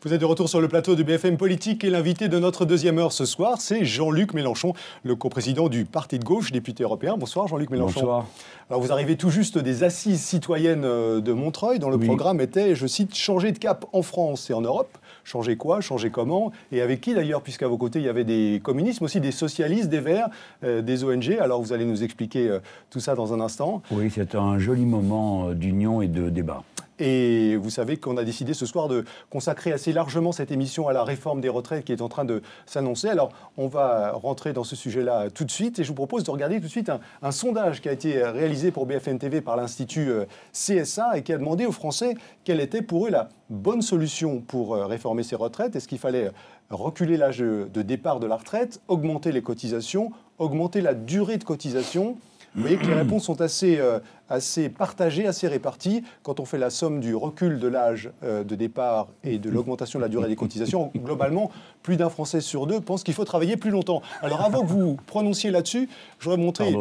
Vous êtes de retour sur le plateau de BFM Politique et l'invité de notre deuxième heure ce soir, c'est Jean-Luc Mélenchon, le coprésident du Parti de gauche, député européen. Bonsoir Jean-Luc Mélenchon. Bonsoir. Alors vous arrivez tout juste des assises citoyennes de Montreuil, dont le programme était, je cite, « Changer de cap en France et en Europe ». Changer quoi? Changer comment? Et avec qui d'ailleurs? Puisqu'à vos côtés, il y avait des communistes, mais aussi des socialistes, des Verts, des ONG. Alors vous allez nous expliquer tout ça dans un instant. Oui, c'est un joli moment d'union et de débat. Et vous savez qu'on a décidé ce soir de consacrer assez largement cette émission à la réforme des retraites qui est en train de s'annoncer. Alors, on va rentrer dans ce sujet-là tout de suite et je vous propose de regarder tout de suite un sondage qui a été réalisé pour BFM TV par l'Institut CSA et qui a demandé aux Français quelle était pour eux la bonne solution pour réformer ces retraites. Est-ce qu'il fallait reculer l'âge de départ de la retraite, augmenter les cotisations, augmenter la durée de cotisation? Vous voyez que les réponses sont assez partagées, assez réparties. Quand on fait la somme du recul de l'âge de départ et de l'augmentation de la durée des cotisations, globalement, plus d'un Français sur deux pense qu'il faut travailler plus longtemps. Alors avant que vous prononciez là-dessus, je voudrais montrer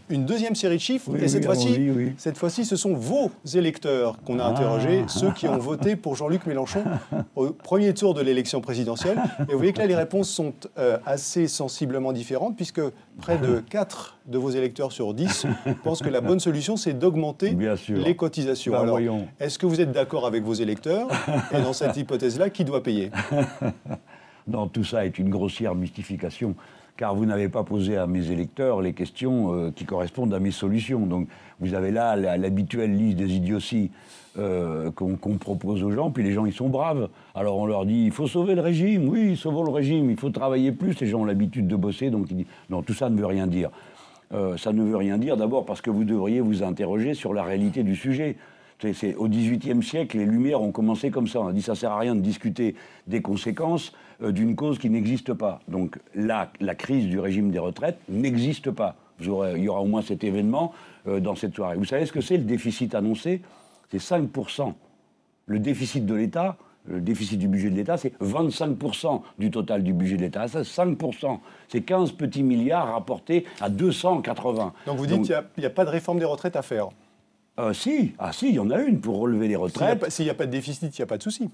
une deuxième série de chiffres. Oui, et cette oui, fois-ci, ce sont vos électeurs qu'on a interrogés, ceux qui ont voté pour Jean-Luc Mélenchon au premier tour de l'élection présidentielle. Et vous voyez que là, les réponses sont assez sensiblement différentes, puisque près de 4 de vos électeurs sur 10 pensent que la bonne solution, c'est d'augmenter les cotisations. Ben, alors, est-ce que vous êtes d'accord avec vos électeurs? Et dans cette hypothèse-là, qui doit payer? Non, tout ça est une grossière mystification, car vous n'avez pas posé à mes électeurs les questions qui correspondent à mes solutions. Donc, vous avez là l'habituelle liste des idioties qu'on propose aux gens, puis les gens, ils sont braves. Alors, on leur dit, il faut sauver le régime. Oui, sauvons le régime, il faut travailler plus. Les gens ont l'habitude de bosser, donc ils disent, non, tout ça ne veut rien dire. Ça ne veut rien dire, d'abord parce que vous devriez vous interroger sur la réalité du sujet. Au XVIIIe siècle, les Lumières ont commencé comme ça. On a dit ça ne sert à rien de discuter des conséquences d'une cause qui n'existe pas. Donc là, la crise du régime des retraites n'existe pas. Il y aura au moins cet événement dans cette soirée. Vous savez ce que c'est le déficit annoncé? C'est 5%. Le déficit de l'État, le déficit du budget de l'État, c'est 25% du total du budget de l'État. Ça, c'est 5%. C'est 15 petits milliards rapportés à 280. Donc vous dites qu'il n'y a pas de réforme des retraites à faire? Si, il y en a une pour relever les retraites. S'il n'y a pas de déficit, il n'y a pas de souci.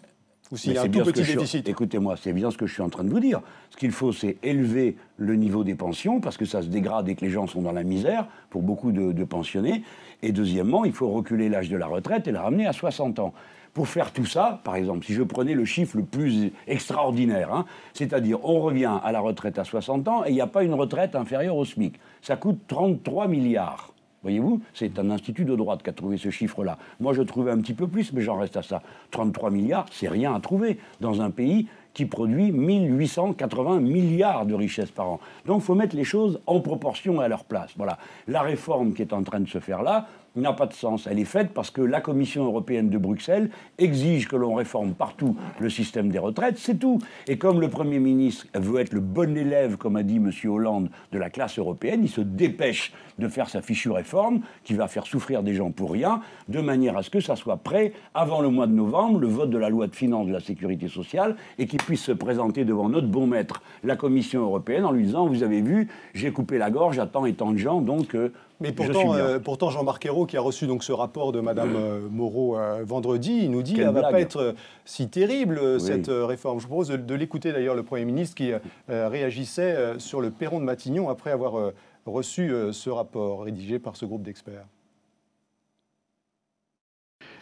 Ou s'il y a un tout petit déficit. Écoutez-moi, c'est bien ce que je suis en train de vous dire. Ce qu'il faut, c'est élever le niveau des pensions, parce que ça se dégrade et que les gens sont dans la misère, pour beaucoup de pensionnés. Et deuxièmement, il faut reculer l'âge de la retraite et la ramener à 60 ans. Pour faire tout ça, par exemple, si je prenais le chiffre le plus extraordinaire, c'est-à-dire on revient à la retraite à 60 ans et il n'y a pas une retraite inférieure au SMIC. Ça coûte 33 milliards. Voyez-vous, c'est un institut de droite qui a trouvé ce chiffre-là. Moi, je trouvais un petit peu plus, mais j'en reste à ça. 33 milliards, c'est rien à trouver dans un pays qui produit 1880 milliards de richesses par an. Donc, il faut mettre les choses en proportion à leur place. Voilà. La réforme qui est en train de se faire là n'a pas de sens. Elle est faite parce que la Commission européenne de Bruxelles exige que l'on réforme partout le système des retraites, c'est tout. Et comme le Premier ministre veut être le bon élève, comme a dit M. Hollande, de la classe européenne, il se dépêche de faire sa fichue réforme, qui va faire souffrir des gens pour rien, de manière à ce que ça soit prêt avant le mois de novembre, le vote de la loi de finances de la sécurité sociale, et qu'il puisse se présenter devant notre bon maître, la Commission européenne, en lui disant, vous avez vu, j'ai coupé la gorge à tant et tant de gens, donc... Mais pourtant Jean-Marc Ayrault, qui a reçu donc ce rapport de Mme Moreau vendredi, il nous dit qu'elle ne va pas être si terrible, cette réforme. Je vous propose de l'écouter d'ailleurs, le Premier ministre, qui réagissait sur le perron de Matignon après avoir reçu ce rapport rédigé par ce groupe d'experts.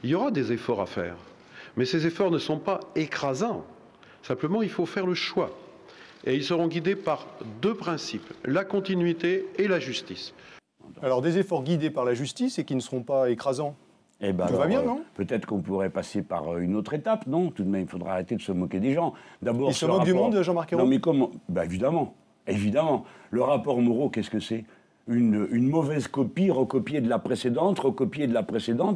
Il y aura des efforts à faire, mais ces efforts ne sont pas écrasants. Simplement, il faut faire le choix. Et ils seront guidés par deux principes, la continuité et la justice. Alors, des efforts guidés par la justice et qui ne seront pas écrasants. Eh ben tout va bien, non? Peut-être qu'on pourrait passer par une autre étape, non? Tout de même, il faudra arrêter de se moquer des gens. Il se moque du monde, Jean-Marc Ayrault? Non, mais comment? Ben, évidemment. Le rapport Moreau, qu'est-ce que c'est? Une mauvaise copie, recopiée de la précédente,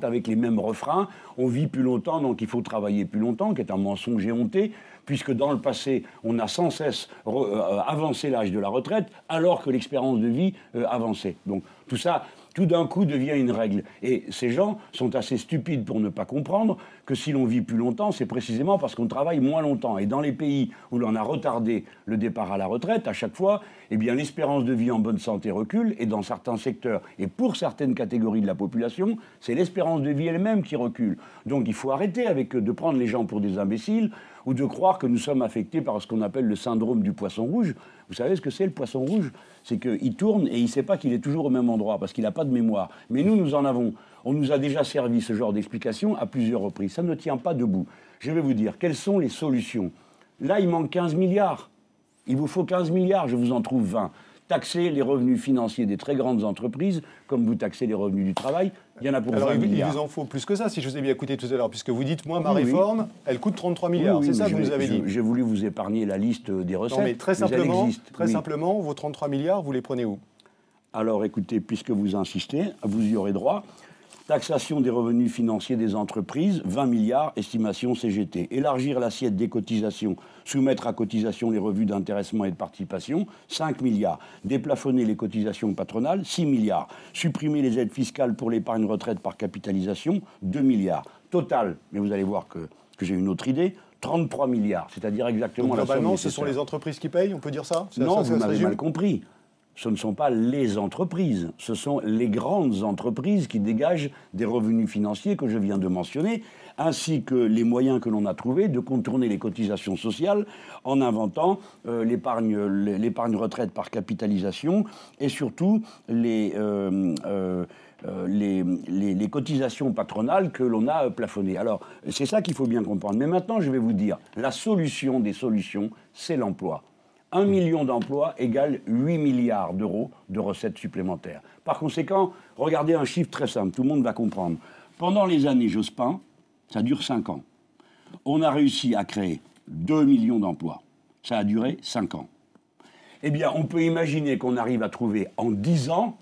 avec les mêmes refrains. On vit plus longtemps, donc il faut travailler plus longtemps, qui est un mensonge éhonté, puisque dans le passé, on a sans cesse avancé l'âge de la retraite, alors que l'expérience de vie avançait. Donc tout ça, tout d'un coup, devient une règle. Et ces gens sont assez stupides pour ne pas comprendre que si l'on vit plus longtemps, c'est précisément parce qu'on travaille moins longtemps. Et dans les pays où l'on a retardé le départ à la retraite, à chaque fois, eh bien, l'espérance de vie en bonne santé recule, et dans certains secteurs, et pour certaines catégories de la population, c'est l'espérance de vie elle-même qui recule. Donc il faut arrêter de prendre les gens pour des imbéciles. ou de croire que nous sommes affectés par ce qu'on appelle le syndrome du poisson rouge. Vous savez ce que c'est le poisson rouge? C'est qu'il tourne et il ne sait pas qu'il est toujours au même endroit parce qu'il n'a pas de mémoire. Mais nous, nous en avons. On nous a déjà servi ce genre d'explication à plusieurs reprises. Ça ne tient pas debout. Je vais vous dire, quelles sont les solutions? Là, il manque 15 milliards. Il vous faut 15 milliards, je vous en trouve 20. Taxer les revenus financiers des très grandes entreprises, comme vous taxez les revenus du travail, il y en a pour 20 milliards. Il vous en faut plus que ça, si je vous ai bien écouté tout à l'heure, puisque vous dites, moi, ma réforme, elle coûte 33 milliards. Oui, c'est ça que vous nous avez dit. J'ai voulu vous épargner la liste des recettes. Non, mais très simplement, vos 33 milliards, vous les prenez où? Alors écoutez, puisque vous insistez, vous y aurez droit. Taxation des revenus financiers des entreprises, 20 milliards, estimation CGT. Élargir l'assiette des cotisations, soumettre à cotisation les revenus d'intéressement et de participation, 5 milliards. Déplafonner les cotisations patronales, 6 milliards. Supprimer les aides fiscales pour l'épargne retraite par capitalisation, 2 milliards. Total, mais vous allez voir que j'ai une autre idée, 33 milliards, c'est-à-dire exactement la somme nécessaire. Globalement, ce sont les entreprises qui payent, on peut dire ça? Non, vous m'avez mal compris. Ce ne sont pas les entreprises, ce sont les grandes entreprises qui dégagent des revenus financiers que je viens de mentionner, ainsi que les moyens que l'on a trouvés de contourner les cotisations sociales en inventant l'épargne retraite par capitalisation et surtout les cotisations patronales que l'on a plafonnées. Alors, c'est ça qu'il faut bien comprendre. Mais maintenant, je vais vous dire, la solution des solutions, c'est l'emploi. 1 million d'emplois égale 8 milliards d'euros de recettes supplémentaires. Par conséquent, regardez un chiffre très simple, tout le monde va comprendre. Pendant les années Jospin, ça dure 5 ans, on a réussi à créer 2 millions d'emplois. Ça a duré 5 ans. Eh bien, on peut imaginer qu'on arrive à trouver en 10 ans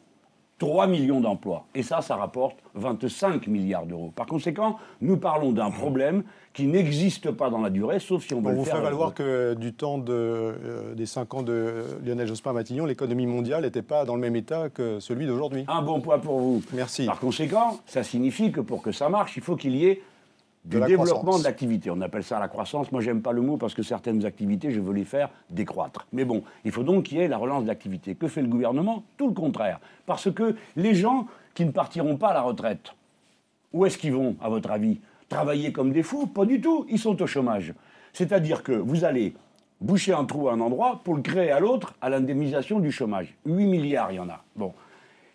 3 millions d'emplois. Et ça rapporte 25 milliards d'euros. Par conséquent, nous parlons d'un problème qui n'existe pas dans la durée, sauf si on veut le faire. On vous fait valoir que du temps des 5 ans de Lionel Jospin-Matignon, l'économie mondiale n'était pas dans le même état que celui d'aujourd'hui. Un bon point pour vous. Merci. Par conséquent, ça signifie que pour que ça marche, il faut qu'il y ait du développement de l'activité. On appelle ça la croissance. Moi, j'aime pas le mot parce que certaines activités, je veux les faire décroître. Mais bon, il faut donc qu'il y ait la relance de l'activité. Que fait le gouvernement? Tout le contraire. Parce que les gens qui ne partiront pas à la retraite, où est-ce qu'ils vont, à votre avis? Travailler comme des fous? Pas du tout. Ils sont au chômage. C'est-à-dire que vous allez boucher un trou à un endroit pour le créer à l'autre à l'indemnisation du chômage. 8 milliards, il y en a. Bon.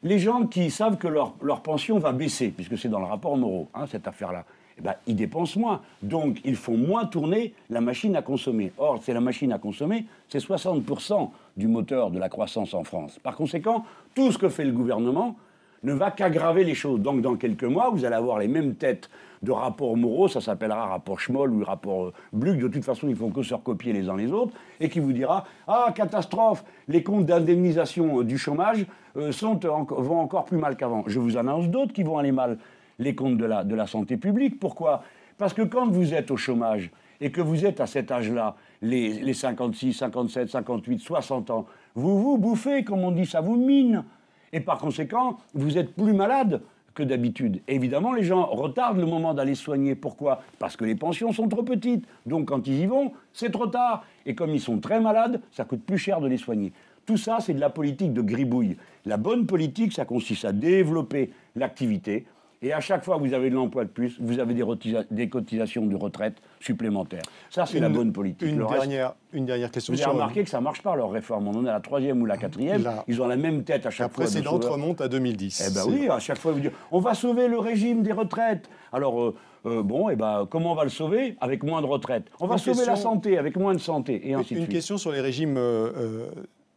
Les gens qui savent que leur pension va baisser, puisque c'est dans le rapport Moreau, cette affaire-là, eh ben, ils dépensent moins. Donc, ils font moins tourner la machine à consommer. Or, c'est la machine à consommer, c'est 60% du moteur de la croissance en France. Par conséquent, tout ce que fait le gouvernement ne va qu'aggraver les choses. Donc, dans quelques mois, vous allez avoir les mêmes têtes de rapport Moreau, ça s'appellera rapport Schmoll ou rapport Bluch, de toute façon, ils font que se recopier les uns les autres, et qui vous dira « Ah, catastrophe, les comptes d'indemnisation du chômage vont encore plus mal qu'avant. » Je vous annonce d'autres qui vont aller mal. Les comptes de la santé publique. Pourquoi? Parce que quand vous êtes au chômage et que vous êtes à cet âge-là, les 56, 57, 58, 60 ans, vous bouffez, comme on dit, ça vous mine. Et par conséquent, vous êtes plus malade que d'habitude. Évidemment, les gens retardent le moment d'aller soigner. Pourquoi? Parce que les pensions sont trop petites. Donc quand ils y vont, c'est trop tard. Et comme ils sont très malades, ça coûte plus cher de les soigner. Tout ça, c'est de la politique de gribouille. La bonne politique, ça consiste à développer l'activité. Et à chaque fois que vous avez de l'emploi de plus, vous avez des cotisations de retraite supplémentaires. Ça, c'est la bonne politique. Une dernière question. Vous avez remarqué que ça ne marche pas, leur réforme. On en est à la 3e ou la 4e. Ils ont la même tête à chaque fois. La précédente remonte à 2010. Eh bien oui, à chaque fois, vous dites, on va sauver le régime des retraites. Alors, comment on va le sauver? Avec moins de retraites. On va sauver la santé avec moins de santé, et ainsi de suite. Une question sur les régimes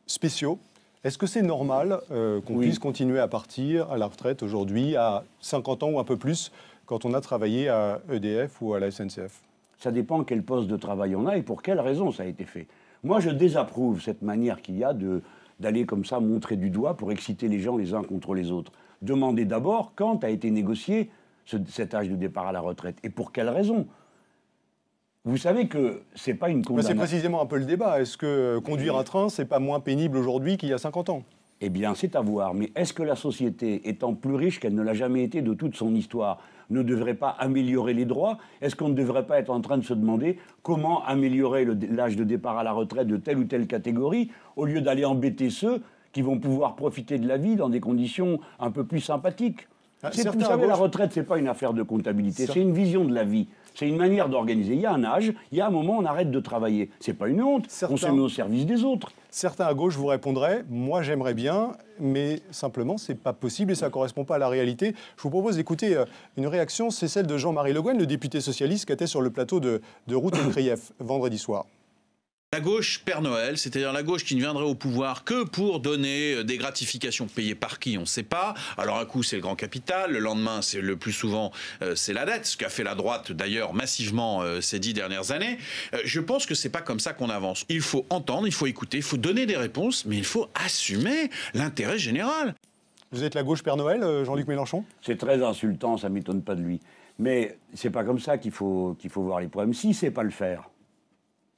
spéciaux. Est-ce que c'est normal qu'on puisse continuer à partir à la retraite aujourd'hui à 50 ans ou un peu plus quand on a travaillé à EDF ou à la SNCF? Ça dépend quel poste de travail on a et pour quelle raison ça a été fait. Moi, je désapprouve cette manière qu'il y a d'aller comme ça montrer du doigt pour exciter les gens les uns contre les autres. Demandez d'abord quand a été négocié cet âge de départ à la retraite et pour quelle raison. Vous savez que c'est pas une condamnation. C'est précisément un peu le débat. Est-ce que conduire un train, c'est pas moins pénible aujourd'hui qu'il y a 50 ans? Eh bien, c'est à voir. Mais est-ce que la société, étant plus riche qu'elle ne l'a jamais été de toute son histoire, ne devrait pas améliorer les droits? Est-ce qu'on ne devrait pas être en train de se demander comment améliorer l'âge de départ à la retraite de telle ou telle catégorie, au lieu d'aller embêter ceux qui vont pouvoir profiter de la vie dans des conditions un peu plus sympathiques? Vous savez, la retraite, c'est pas une affaire de comptabilité, c'est une vision de la vie. C'est une manière d'organiser. Il y a un âge, il y a un moment, on arrête de travailler. C'est pas une honte, on se met au service des autres. Certains à gauche vous répondraient, moi j'aimerais bien, mais simplement c'est pas possible et ça correspond pas à la réalité. Je vous propose d'écouter une réaction, c'est celle de Jean-Marie Le Guen, le député socialiste qui était sur le plateau de Route et Krief vendredi soir. La gauche Père Noël, c'est-à-dire la gauche qui ne viendrait au pouvoir que pour donner des gratifications payées par qui, on ne sait pas. Alors un coup c'est le grand capital, le lendemain c'est le plus souvent c'est la dette, ce qu'a fait la droite d'ailleurs massivement ces 10 dernières années. Je pense que c'est pas comme ça qu'on avance. Il faut entendre, il faut écouter, il faut donner des réponses, mais il faut assumer l'intérêt général. Vous êtes la gauche Père Noël, Jean-Luc Mélenchon? C'est très insultant, ça ne m'étonne pas de lui. Mais c'est pas comme ça qu'il faut voir les problèmes. S'il ne sait pas le faire,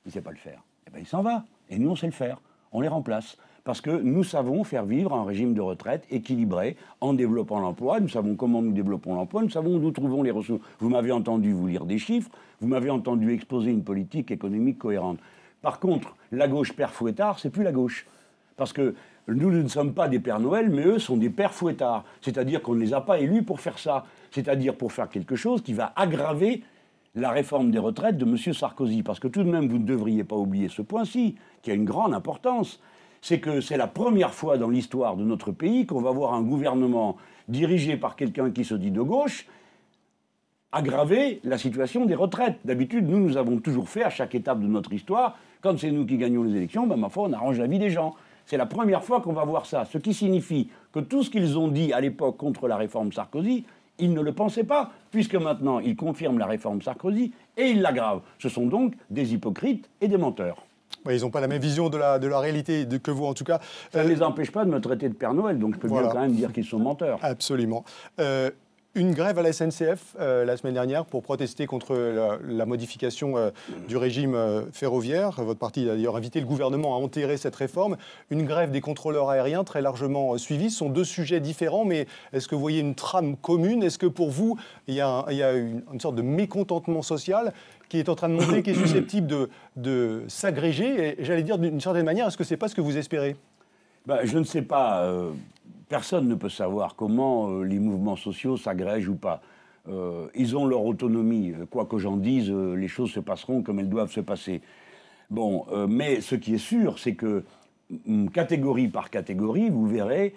eh ben, il s'en va. Et nous, on sait le faire. On les remplace. Parce que nous savons faire vivre un régime de retraite équilibré en développant l'emploi. Nous savons comment nous développons l'emploi. Nous savons où nous trouvons les ressources. Vous m'avez entendu vous lire des chiffres. Vous m'avez entendu exposer une politique économique cohérente. Par contre, la gauche Père Fouettard, c'est plus la gauche. Parce que nous ne sommes pas des Pères Noël, mais eux sont des Pères Fouettards. C'est-à-dire qu'on ne les a pas élus pour faire ça. C'est-à-dire pour faire quelque chose qui va aggraver la réforme des retraites de M. Sarkozy. Parce que tout de même, vous ne devriez pas oublier ce point-ci, qui a une grande importance. C'est que c'est la première fois dans l'histoire de notre pays qu'on va voir un gouvernement dirigé par quelqu'un qui se dit de gauche aggraver la situation des retraites. D'habitude, nous avons toujours fait à chaque étape de notre histoire, quand c'est nous qui gagnons les élections, ben, ma foi, on arrange la vie des gens. C'est la première fois qu'on va voir ça. Ce qui signifie que tout ce qu'ils ont dit à l'époque contre la réforme Sarkozy, ils ne le pensaient pas, puisque maintenant, ils confirment la réforme Sarkozy et ils l'aggravent. Ce sont donc des hypocrites et des menteurs. Ouais, ils n'ont pas la même vision de la réalité que vous, en tout cas. Ça ne les empêche pas de me traiter de Père Noël, donc je peux bien quand même dire qu'ils sont menteurs. Absolument. Une grève à la SNCF la semaine dernière pour protester contre la modification du régime ferroviaire. Votre parti a d'ailleurs invité le gouvernement à enterrer cette réforme. Une grève des contrôleurs aériens très largement suivie. Ce sont deux sujets différents, mais est-ce que vous voyez une trame commune? Est-ce que pour vous, il y a une sorte de mécontentement social qui est en train de monter, qui est susceptible de s'agréger? Et j'allais dire d'une certaine manière, est-ce que ce n'est pas ce que vous espérez? Je ne sais pas. Personne ne peut savoir comment les mouvements sociaux s'agrègent ou pas. Ils ont leur autonomie. Quoi que j'en dise, les choses se passeront comme elles doivent se passer. Bon, mais ce qui est sûr, c'est que catégorie par catégorie, vous verrez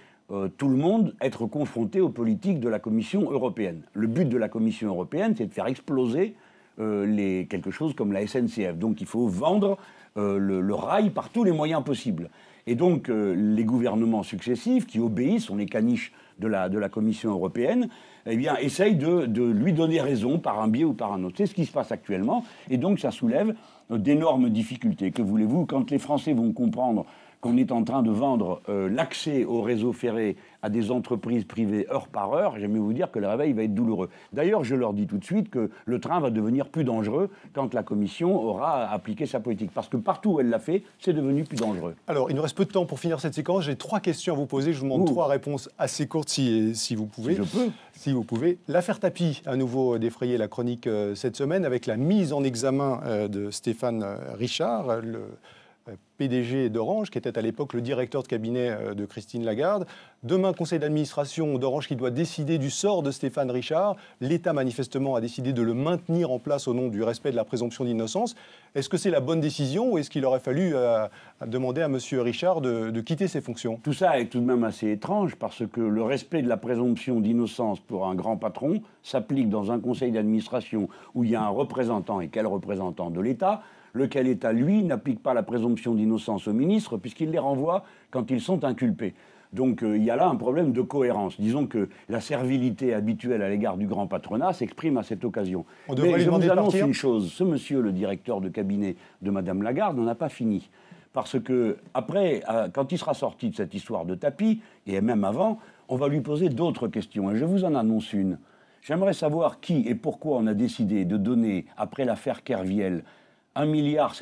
tout le monde être confronté aux politiques de la Commission européenne. Le but de la Commission européenne, c'est de faire exploser quelque chose comme la SNCF. Donc il faut vendre le rail par tous les moyens possibles. Et donc, les gouvernements successifs, qui obéissent, sont les caniches de la Commission européenne, eh bien, essayent de lui donner raison par un biais ou par un autre. C'est ce qui se passe actuellement. Et donc, ça soulève d'énormes difficultés. Que voulez-vous, quand les Français vont comprendre qu'on est en train de vendre l'accès au réseau ferré à des entreprises privées heure par heure, j'aime vous dire que le réveil va être douloureux. D'ailleurs, je leur dis tout de suite que le train va devenir plus dangereux quand la Commission aura appliqué sa politique. Parce que partout où elle l'a fait, c'est devenu plus dangereux. Alors, il nous reste peu de temps pour finir cette séquence. J'ai 3 questions à vous poser. Je vous demande 3 réponses assez courtes si vous pouvez. Si je peux. Si vous pouvez. L'affaire Tapie, à nouveau défrayé la chronique cette semaine, avec la mise en examen de Stéphane Richard, le PDG d'Orange, qui était à l'époque le directeur de cabinet de Christine Lagarde. Demain, conseil d'administration d'Orange qui doit décider du sort de Stéphane Richard. L'État, manifestement, a décidé de le maintenir en place au nom du respect de la présomption d'innocence. Est-ce que c'est la bonne décision ou est-ce qu'il aurait fallu demander à M. Richard de quitter ses fonctions? Tout ça est tout de même assez étrange parce que le respect de la présomption d'innocence pour un grand patron s'applique dans un conseil d'administration où il y a un représentant, et quel représentant de l'État, lequel État, lui, n'applique pas la présomption d'innocence aux ministres puisqu'il les renvoie quand ils sont inculpés. Donc il y a là un problème de cohérence. Disons que la servilité habituelle à l'égard du grand patronat s'exprime à cette occasion. Mais je vous annonce une chose, ce monsieur, le directeur de cabinet de Mme Lagarde, n'en a pas fini. Parce que après, quand il sera sorti de cette histoire de tapis, et même avant, on va lui poser d'autres questions. Et je vous en annonce une. J'aimerais savoir qui et pourquoi on a décidé de donner, après l'affaire Kerviel, 1,7 milliard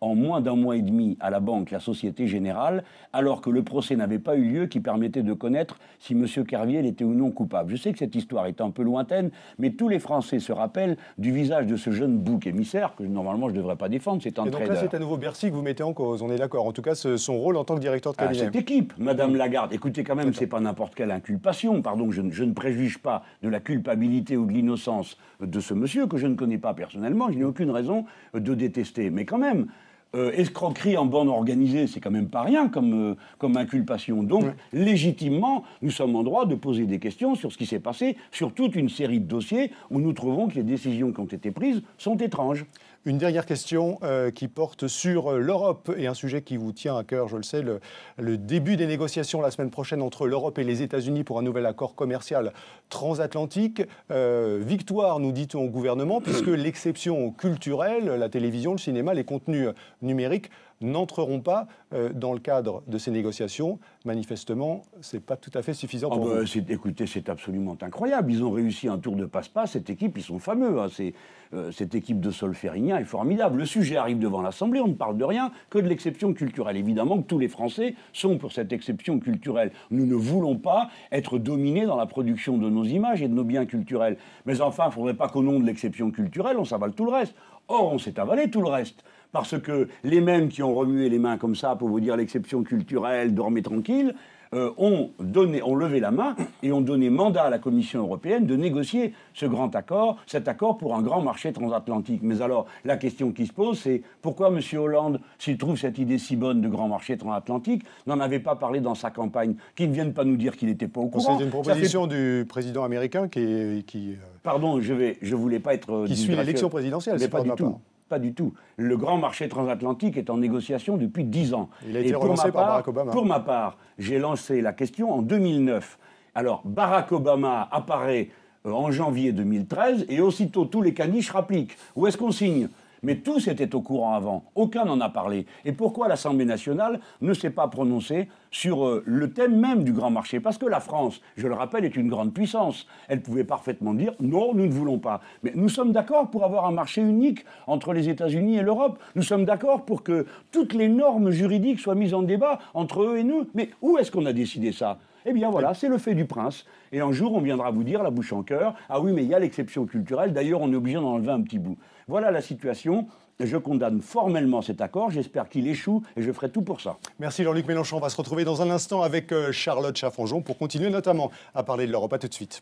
en moins d'un mois et demi à la banque la Société Générale, alors que le procès n'avait pas eu lieu qui permettait de connaître si M. Kerviel était ou non coupable. Je sais que cette histoire est un peu lointaine, mais tous les Français se rappellent du visage de ce jeune bouc émissaire que normalement je ne devrais pas défendre, c'est un trader. Et donc là, c'est à nouveau Bercy que vous mettez en cause, on est d'accord. En tout cas, son rôle en tant que directeur de cabinet. Cette équipe, Madame Lagarde, écoutez quand même, c'est pas n'importe quelle inculpation, pardon, je ne préjuge pas de la culpabilité ou de l'innocence de ce monsieur que je ne connais pas personnellement, je n'ai aucune raison de détester, mais quand même... escroquerie en bande organisée, c'est quand même pas rien comme inculpation. Donc, légitimement, nous sommes en droit de poser des questions sur ce qui s'est passé, sur toute une série de dossiers où nous trouvons que les décisions qui ont été prises sont étranges. Une dernière question qui porte sur l'Europe et un sujet qui vous tient à cœur, je le sais, le début des négociations la semaine prochaine entre l'Europe et les États-Unis pour un nouvel accord commercial transatlantique. Victoire, nous dit-on au gouvernement, puisque l'exception culturelle, la télévision, le cinéma, les contenus numériques n'entreront pas dans le cadre de ces négociations. Manifestement, ce n'est pas tout à fait suffisant pour vous. Écoutez, c'est absolument incroyable. Ils ont réussi un tour de passe-passe. Cette équipe, ils sont fameux. Hein. Cette équipe de Solferino est formidable. Le sujet arrive devant l'Assemblée, on ne parle de rien que de l'exception culturelle. Évidemment que tous les Français sont pour cette exception culturelle. Nous ne voulons pas être dominés dans la production de nos images et de nos biens culturels. Mais enfin, il ne faudrait pas qu'au nom de l'exception culturelle, on s'avale tout le reste. Or, on s'est avalé tout le reste. Parce que les mêmes qui ont remué les mains comme ça pour vous dire l'exception culturelle, dormez tranquille, ont levé la main et ont donné mandat à la Commission européenne de négocier cet accord pour un grand marché transatlantique. Mais alors, la question qui se pose, c'est pourquoi M. Hollande, s'il trouve cette idée si bonne de grand marché transatlantique, n'en avait pas parlé dans sa campagne, qu'il ne vienne pas nous dire qu'il n'était pas au courant. C'est une proposition du président américain Pardon, je voulais pas être... qui suit l'élection présidentielle, c'est pas du tout. Pas du tout. Le grand marché transatlantique est en négociation depuis 10 ans. Il a été relancé par Barack Obama. Pour ma part, j'ai lancé la question en 2009. Alors, Barack Obama apparaît en janvier 2013 et aussitôt tous les caniches rappliquent. Où est-ce qu'on signe ? Mais tous étaient au courant avant. Aucun n'en a parlé. Et pourquoi l'Assemblée nationale ne s'est pas prononcée sur le thème même du grand marché? Parce que la France, je le rappelle, est une grande puissance. Elle pouvait parfaitement dire « non, nous ne voulons pas ». Mais nous sommes d'accord pour avoir un marché unique entre les États-Unis et l'Europe. Nous sommes d'accord pour que toutes les normes juridiques soient mises en débat entre eux et nous. Mais où est-ce qu'on a décidé ça ? Eh bien voilà, c'est le fait du prince. Et un jour, on viendra vous dire, la bouche en cœur, « ah oui, mais il y a l'exception culturelle, d'ailleurs, on est obligé d'en enlever un petit bout ». Voilà la situation. Je condamne formellement cet accord. J'espère qu'il échoue et je ferai tout pour ça. Merci Jean-Luc Mélenchon. On va se retrouver dans un instant avec Charlotte Chaffanjon pour continuer notamment à parler de l'Europe. À tout de suite.